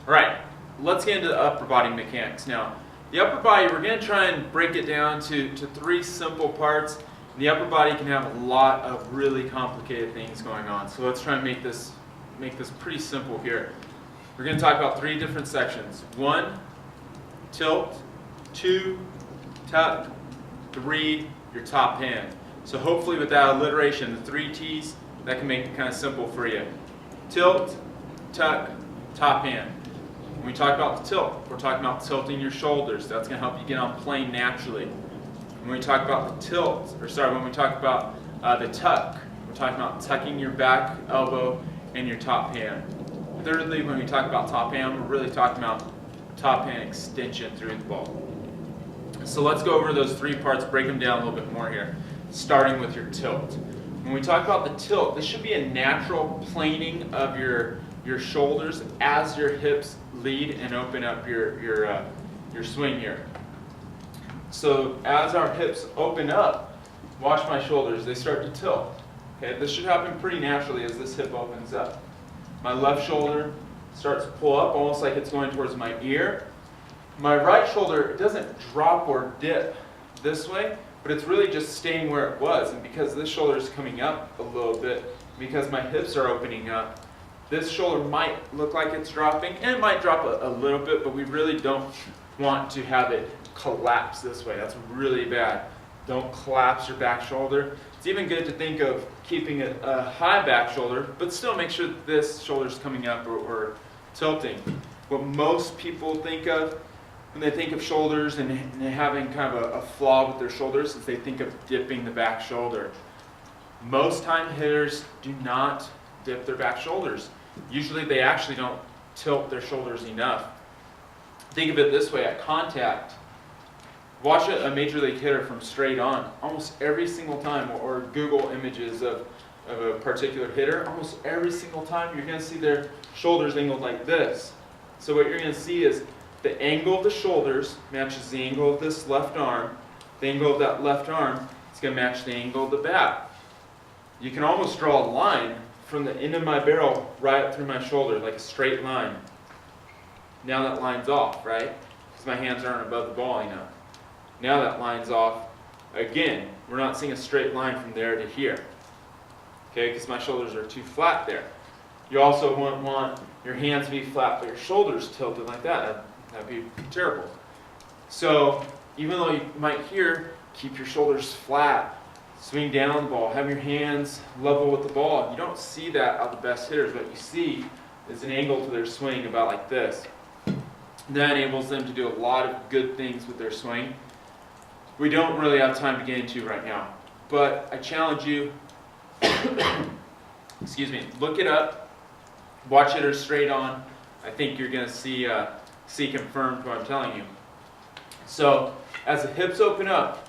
All right, let's get into the upper body mechanics now. The upper body, we're going to try and break it down to three simple parts. The upper body can have a lot of really complicated things going on. So let's try and make this pretty simple here. We're going to talk about three different sections. 1, tilt. 2, tuck. 3, your top hand. So hopefully with that alliteration, the 3 T's, that can make it kind of simple for you. Tilt, tuck, top hand. When we talk about the tilt, we're talking about tilting your shoulders. That's going to help you get on plane naturally. When we talk about the tilt, when we talk about the tuck, we're talking about tucking your back elbow and your top hand. Thirdly, when we talk about top hand, we're really talking about top hand extension through the ball. So let's go over those three parts, break them down a little bit more here, starting with your tilt. When we talk about the tilt, this should be a natural planing of your shoulders as your hips lead and open up your swing here. So as our hips open up, watch my shoulders, they start to tilt. Okay, this should happen pretty naturally as this hip opens up. My left shoulder starts to pull up almost like it's going towards my ear. My right shoulder, it doesn't drop or dip this way, but it's really just staying where it was. And because this shoulder is coming up a little bit, because my hips are opening up, this shoulder might look like it's dropping, and it might drop a little bit, but we really don't want to have it collapse this way. That's really bad. Don't collapse your back shoulder. It's even good to think of keeping a high back shoulder, but still make sure that this shoulder is coming up or tilting. What most people think of when they think of shoulders and having kind of a flaw with their shoulders is they think of dipping the back shoulder. Most time hitters do not dip their back shoulders. Usually they actually don't tilt their shoulders enough. Think of it this way, at contact, watch a major league hitter from straight on. Almost every single time, or Google images of a particular hitter, almost every single time you're going to see their shoulders angled like this. So what you're going to see is the angle of the shoulders matches the angle of this left arm. The angle of that left arm is going to match the angle of the bat. You can almost draw a line from the end of my barrel right up through my shoulder, like a straight line. Now that line's off, right? Because my hands aren't above the ball enough. Now that line's off. Again, we're not seeing a straight line from there to here. Okay, because my shoulders are too flat there. You also wouldn't want your hands to be flat, but your shoulders tilted like that. That'd be terrible. So, even though you might hear, keep your shoulders flat, swing down the ball, have your hands level with the ball. You don't see that out of the best hitters. What you see is an angle to their swing about like this. That enables them to do a lot of good things with their swing. We don't really have time to get into right now, but I challenge you, excuse me, look it up, watch hitters straight on. I think you're going to see confirmed what I'm telling you. So as the hips open up,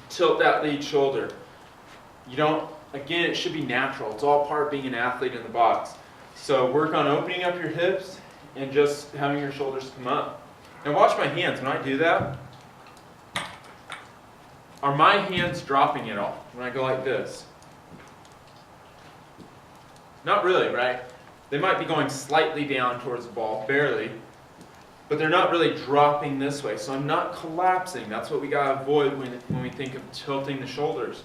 tilt that lead shoulder. Again, it should be natural. It's all part of being an athlete in the box. So work on opening up your hips and just having your shoulders come up. Now watch my hands. When I do that, are my hands dropping at all when I go like this? Not really, right? They might be going slightly down towards the ball, barely, but they're not really dropping this way. So I'm not collapsing. That's what we got to avoid when we think of tilting the shoulders.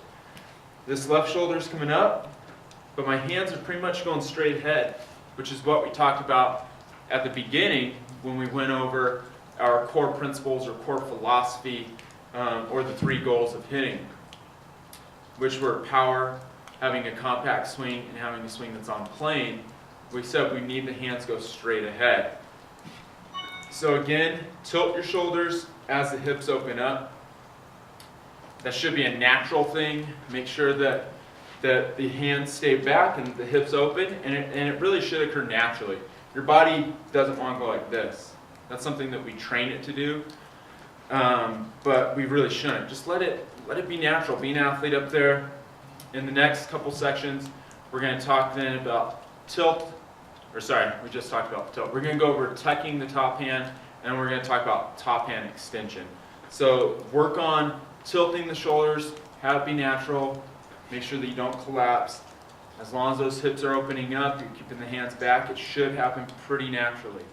This left shoulder is coming up, but my hands are pretty much going straight ahead, which is what we talked about at the beginning when we went over our core principles or core philosophy, or the 3 goals of hitting, which were power, having a compact swing, and having a swing that's on plane. We said we need the hands go straight ahead. So again, tilt your shoulders as the hips open up. That should be a natural thing. Make sure that the hands stay back and the hips open, and it really should occur naturally. Your body doesn't want to go like this. That's something that we train it to do, but we really shouldn't. Just let it be natural. Be an athlete up there. In the next couple sections, we're going to talk then about tilt. We just talked about tilt. We're going to go over tucking the top hand, and we're going to talk about top hand extension. So work on tilting the shoulders, have it be natural, make sure that you don't collapse. As long as those hips are opening up, you're keeping the hands back, it should happen pretty naturally.